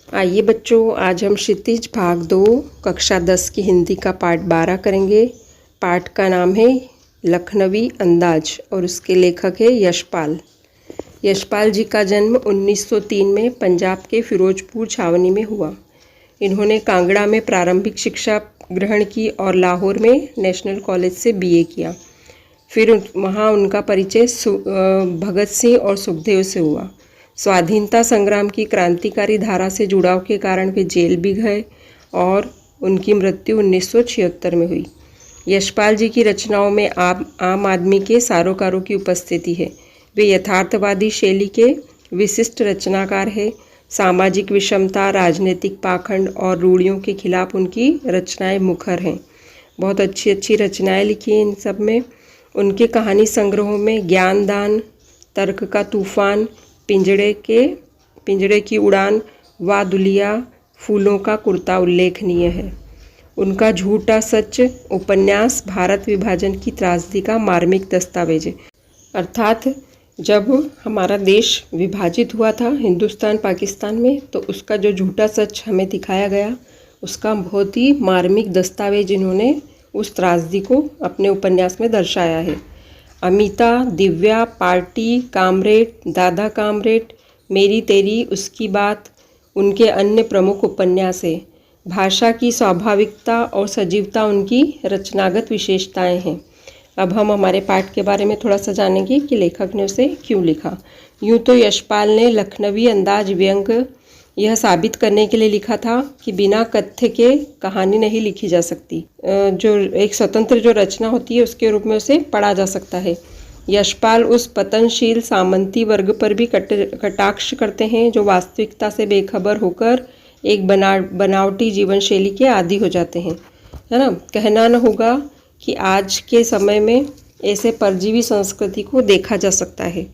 आइए बच्चों, आज हम क्षितिज भाग 2 कक्षा 10 की हिंदी का पाठ 12 करेंगे। पाठ का नाम है लखनवी अंदाज और उसके लेखक है यशपाल। यशपाल जी का जन्म 1903 में पंजाब के फिरोजपुर छावनी में हुआ। इन्होंने कांगड़ा में प्रारंभिक शिक्षा ग्रहण की और लाहौर में नेशनल कॉलेज से बीए किया। फिर वहाँ उनका परिचय भगत सिंह और सुखदेव से हुआ। स्वाधीनता संग्राम की क्रांतिकारी धारा से जुड़ाव के कारण वे जेल भी गए और उनकी मृत्यु 1976 में हुई। यशपाल जी की रचनाओं में आम आदमी के सारोकारों की उपस्थिति है। वे यथार्थवादी शैली के विशिष्ट रचनाकार हैं। सामाजिक विषमता, राजनीतिक पाखंड और रूढ़ियों के खिलाफ उनकी रचनाएं मुखर हैं। बहुत अच्छी अच्छी रचनाएं लिखी हैं इन सब में। उनके कहानी संग्रहों में ज्ञानदान, तर्क का तूफान, पिंजड़े की उड़ान, वा दुलिया, फूलों का कुर्ता उल्लेखनीय है। उनका झूठा सच उपन्यास भारत विभाजन की त्रासदी का मार्मिक दस्तावेज है। अर्थात जब हमारा देश विभाजित हुआ था हिंदुस्तान पाकिस्तान में, तो उसका जो झूठा सच हमें दिखाया गया, उसका बहुत ही मार्मिक दस्तावेज इन्होंने उस त्रासदी को अपने उपन्यास में दर्शाया है। अमिता, दिव्या, पार्टी, कामरेड, दादा कामरेड, मेरी तेरी, उसकी बात उनके अन्य प्रमुख उपन्यास हैं। भाषा की स्वाभाविकता और सजीवता उनकी रचनागत विशेषताएं हैं। अब हम हमारे पाठ के बारे में थोड़ा सा जानेंगे कि लेखक ने उसे क्यों लिखा। यूँ तो यशपाल ने लखनवी अंदाज व्यंग यह साबित करने के लिए लिखा था कि बिना कथ्य के कहानी नहीं लिखी जा सकती। जो एक स्वतंत्र जो रचना होती है उसके रूप में उसे पढ़ा जा सकता है। यशपाल उस पतनशील सामंती वर्ग पर भी कटाक्ष करते हैं जो वास्तविकता से बेखबर होकर एक बनावटी जीवन शैली के आदी हो जाते हैं, है ना। कहना न होगा कि आज के समय में ऐसे परजीवी संस्कृति को देखा जा सकता है।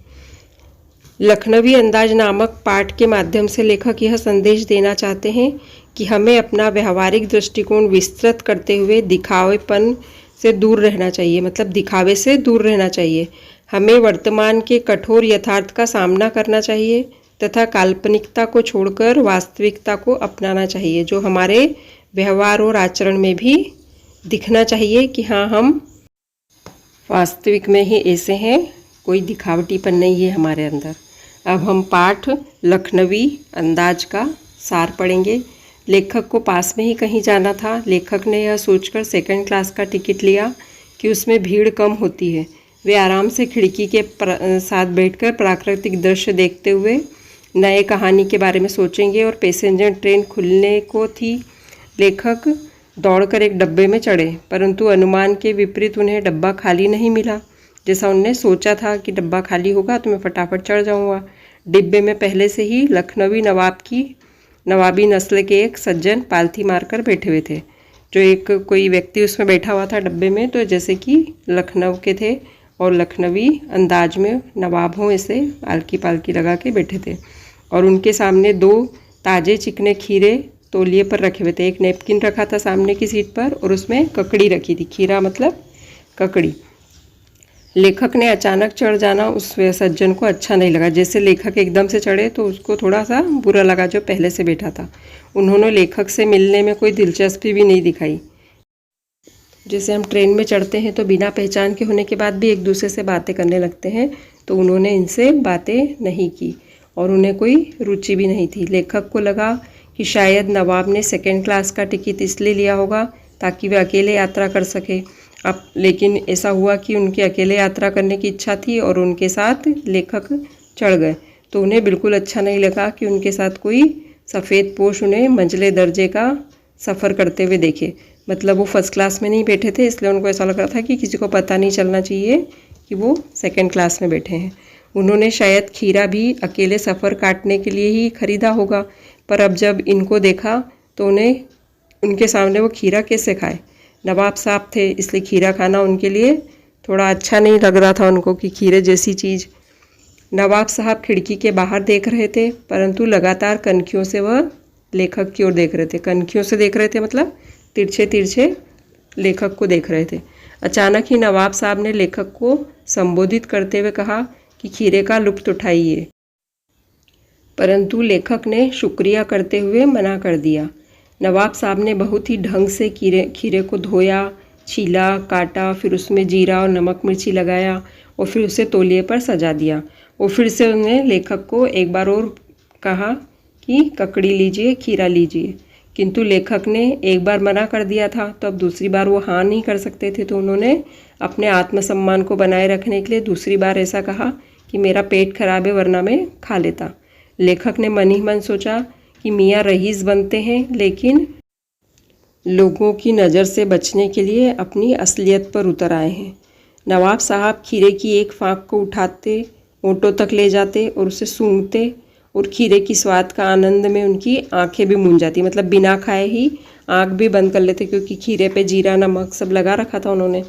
लखनवी अंदाज नामक पाठ के माध्यम से लेखक यह संदेश देना चाहते हैं कि हमें अपना व्यवहारिक दृष्टिकोण विस्तृत करते हुए दिखावेपन से दूर रहना चाहिए, मतलब दिखावे से दूर रहना चाहिए। हमें वर्तमान के कठोर यथार्थ का सामना करना चाहिए तथा काल्पनिकता को छोड़कर वास्तविकता को अपनाना चाहिए, जो हमारे व्यवहार और आचरण में भी दिखना चाहिए कि हाँ, हम वास्तविक में ही ऐसे हैं, कोई दिखावटीपन नहीं है हमारे अंदर। अब हम पाठ लखनवी अंदाज का सार पढ़ेंगे। लेखक को पास में ही कहीं जाना था। लेखक ने यह सोचकर सेकंड क्लास का टिकट लिया कि उसमें भीड़ कम होती है। वे आराम से खिड़की के साथ बैठकर प्राकृतिक दृश्य देखते हुए नए कहानी के बारे में सोचेंगे और पैसेंजर ट्रेन खुलने को थी। लेखक दौड़कर एक डब्बे में चढ़े, परंतु अनुमान के विपरीत उन्हें डब्बा खाली नहीं मिला। जैसा उनने सोचा था कि डब्बा खाली होगा तो मैं फटाफट चढ़ जाऊंगा। डिब्बे में पहले से ही लखनवी नवाबी नस्ल के एक सज्जन पालथी मारकर बैठे हुए थे। जो एक कोई व्यक्ति उसमें बैठा हुआ था डब्बे में, तो जैसे कि लखनऊ के थे और लखनवी अंदाज में नवाब हों, ऐसे आलकी पालकी लगा के बैठे थे। और उनके सामने 2 ताजे चिकने खीरे तौलिए पर रखे हुए थे। एक नैपकिन रखा था सामने की सीट पर और उसमें ककड़ी रखी थी। खीरा मतलब ककड़ी। लेखक ने अचानक चढ़ जाना उस सज्जन को अच्छा नहीं लगा। जैसे लेखक एकदम से चढ़े तो उसको थोड़ा सा बुरा लगा जो पहले से बैठा था। उन्होंने लेखक से मिलने में कोई दिलचस्पी भी नहीं दिखाई। जैसे हम ट्रेन में चढ़ते हैं तो बिना पहचान के होने के बाद भी एक दूसरे से बातें करने लगते हैं, तो उन्होंने इनसे बातें नहीं की और उन्हें कोई रुचि भी नहीं थी। लेखक को लगा कि शायद नवाब ने सेकेंड क्लास का टिकट इसलिए लिया होगा ताकि वे अकेले यात्रा कर सके। अब लेकिन ऐसा हुआ कि उनके अकेले यात्रा करने की इच्छा थी और उनके साथ लेखक चढ़ गए, तो उन्हें बिल्कुल अच्छा नहीं लगा कि उनके साथ कोई सफ़ेद पोश उन्हें मंझले दर्जे का सफ़र करते हुए देखे। मतलब वो फर्स्ट क्लास में नहीं बैठे थे, इसलिए उनको ऐसा लग रहा था कि किसी को पता नहीं चलना चाहिए कि वो सेकंड क्लास में बैठे हैं। उन्होंने शायद खीरा भी अकेले सफ़र काटने के लिए ही खरीदा होगा, पर अब जब इनको देखा तो उन्हें उनके सामने वो खीरा कैसे खाए। नवाब साहब थे, इसलिए खीरा खाना उनके लिए थोड़ा अच्छा नहीं लग रहा था उनको कि खीरे जैसी चीज़। नवाब साहब खिड़की के बाहर देख रहे थे, परंतु लगातार कनखियों से वह लेखक की ओर देख रहे थे। कनखियों से देख रहे थे मतलब तिरछे तिरछे लेखक को देख रहे थे। अचानक ही नवाब साहब ने लेखक को संबोधित करते हुए कहा कि खीरे का लुत्फ़ उठाइए। परंतु लेखक ने शुक्रिया करते हुए मना कर दिया। नवाब साहब ने बहुत ही ढंग से खीरे को धोया, छीला, काटा, फिर उसमें जीरा और नमक मिर्ची लगाया और फिर उसे तौलिए पर सजा दिया। और फिर से उन्होंने लेखक को एक बार और कहा कि ककड़ी लीजिए, खीरा लीजिए, किंतु लेखक ने एक बार मना कर दिया था, तो अब दूसरी बार वो हाँ नहीं कर सकते थे। तो उन्होंने अपने आत्मसम्मान को बनाए रखने के लिए दूसरी बार ऐसा कहा कि मेरा पेट खराब है वरना मैं खा लेता। लेखक ने मन ही मन सोचा कि मियाँ रईस बनते हैं, लेकिन लोगों की नज़र से बचने के लिए अपनी असलियत पर उतर आए हैं। नवाब साहब खीरे की एक फाँक को उठाते, ओंठों तक ले जाते और उसे सूंघते और खीरे की स्वाद का आनंद में उनकी आंखें भी मूंद जाती, मतलब बिना खाए ही आंख भी बंद कर लेते, क्योंकि खीरे पे जीरा नमक सब लगा रखा था उन्होंने।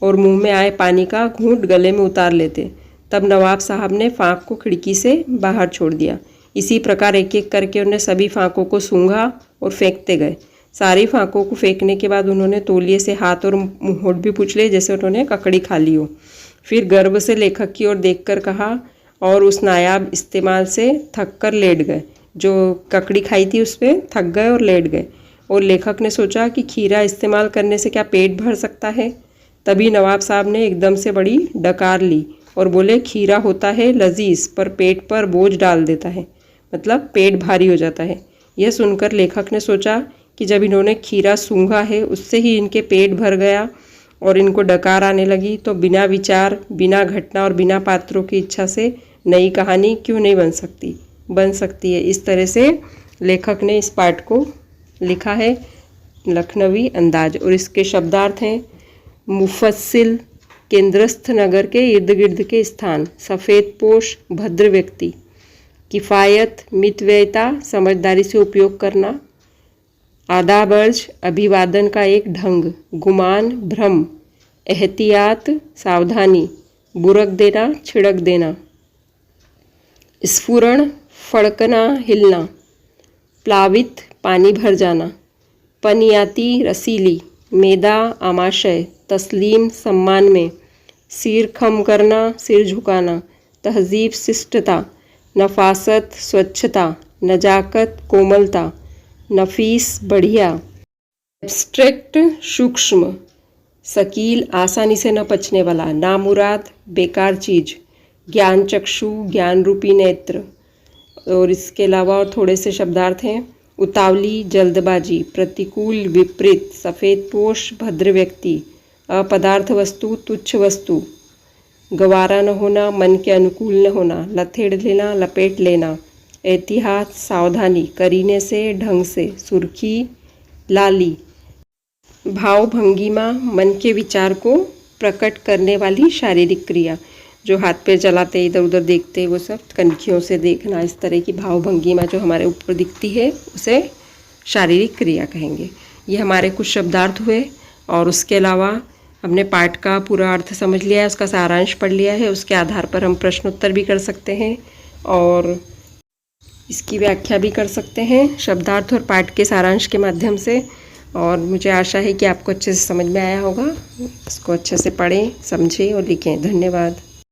और मुंह में आए पानी का घूंट गले में उतार लेते। तब नवाब साहब ने फाँक को खिड़की से बाहर छोड़ दिया। इसी प्रकार एक एक करके उन्होंने सभी फाँकों को सूंघा और फेंकते गए। सारी फाँकों को फेंकने के बाद उन्होंने तौलिए से हाथ और होंठ भी पूछ लिए, जैसे उन्होंने ककड़ी खा ली हो। फिर गर्व से लेखक की ओर देखकर कहा, और उस नायाब इस्तेमाल से थक कर लेट गए। जो ककड़ी खाई थी उस पर थक गए और लेट गए। और लेखक ने सोचा कि खीरा इस्तेमाल करने से क्या पेट भर सकता है। तभी नवाब साहब ने एकदम से बड़ी डकार ली और बोले, खीरा होता है लजीज पर पेट पर बोझ डाल देता है, मतलब पेट भारी हो जाता है। यह सुनकर लेखक ने सोचा कि जब इन्होंने खीरा सूंघा है उससे ही इनके पेट भर गया और इनको डकार आने लगी, तो बिना विचार, बिना घटना और बिना पात्रों की इच्छा से नई कहानी क्यों नहीं बन सकती है। इस तरह से लेखक ने इस पाठ को लिखा है लखनवी अंदाज। और इसके शब्दार्थ हैं, मुफस्सिल, केंद्रस्थ नगर के इर्द गिर्द के स्थान, सफ़ेद पोश, भद्र व्यक्ति, किफ़ायत, मितव्ययिता, समझदारी से उपयोग करना, आदाब अर्ज, अभिवादन का एक ढंग, गुमान, भ्रम, एहतियात, सावधानी, बुरक देना, छिड़क देना, स्फुरण, फड़कना, हिलना, प्लावित, पानी भर जाना, पनियाती, रसीली, मेदा, आमाशय, तस्लीम, सम्मान में, सिर खम करना, सिर झुकाना, तहजीब, शिष्टता, नफासत, स्वच्छता, नजाकत, कोमलता, नफीस, बढ़िया, एब्स्ट्रैक्ट, सूक्ष्म, शकील, आसानी से न पचने वाला, नामुराद, बेकार चीज़, ज्ञान चक्षु, ज्ञान रूपी नेत्र। और इसके अलावा और थोड़े से शब्दार्थ हैं, उतावली, जल्दबाजी, प्रतिकूल, विपरीत, सफ़ेद पोश, भद्र व्यक्ति, अपदार्थ वस्तु, तुच्छ वस्तु, गवारा न होना, मन के अनुकूल न होना, लथेड़ लेना, लपेट लेना, एहतियात, सावधानी, करीने से, ढंग से, सुर्खी, लाली, भाव भंगिमा, मन के विचार को प्रकट करने वाली शारीरिक क्रिया, जो हाथ पैर चलाते, इधर उधर देखते, वो सब कनखियों से देखना, इस तरह की भाव भंगिमा जो हमारे ऊपर दिखती है उसे शारीरिक क्रिया कहेंगे। ये हमारे कुछ शब्दार्थ हुए। और उसके अलावा हमने पाठ का पूरा अर्थ समझ लिया है, उसका सारांश पढ़ लिया है। उसके आधार पर हम प्रश्नोत्तर भी कर सकते हैं और इसकी व्याख्या भी कर सकते हैं शब्दार्थ और पाठ के सारांश के माध्यम से। और मुझे आशा है कि आपको अच्छे से समझ में आया होगा। इसको अच्छे से पढ़ें, समझें और लिखें। धन्यवाद।